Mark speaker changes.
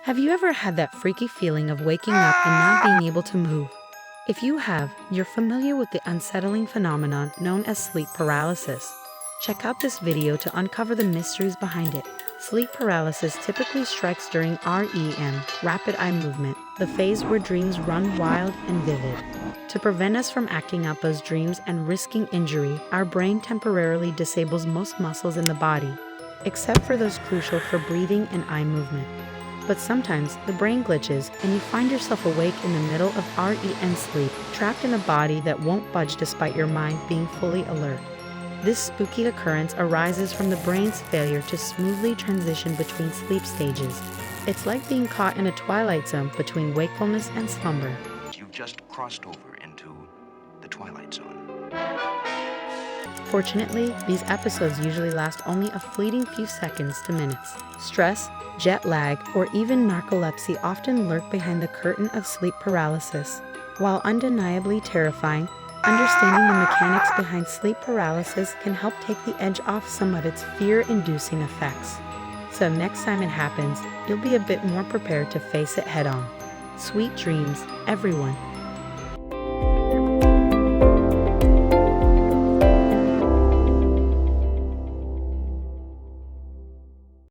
Speaker 1: Have you ever had that freaky feeling of waking up and not being able to move? If you have, you're familiar with the unsettling phenomenon known as sleep paralysis. Check out this video to uncover the mysteries behind it. Sleep paralysis typically strikes during REM, rapid eye movement, the phase where dreams run wild and vivid. To prevent us from acting out those dreams and risking injury, our brain temporarily disables most muscles in the body, except for those crucial for breathing and eye movement. But sometimes the brain glitches and you find yourself awake in the middle of REM sleep, trapped in a body that won't budge despite your mind being fully alert. This spooky occurrence arises from the brain's failure to smoothly transition between sleep stages. It's like being caught in a twilight zone between wakefulness and slumber.
Speaker 2: You've just crossed over into the twilight zone.
Speaker 1: Fortunately, these episodes usually last only a fleeting few seconds to minutes. Stress, jet lag, or even narcolepsy often lurk behind the curtain of sleep paralysis. While undeniably terrifying, understanding the mechanics behind sleep paralysis can help take the edge off some of its fear-inducing effects. So next time it happens, you'll be a bit more prepared to face it head-on. Sweet dreams, everyone.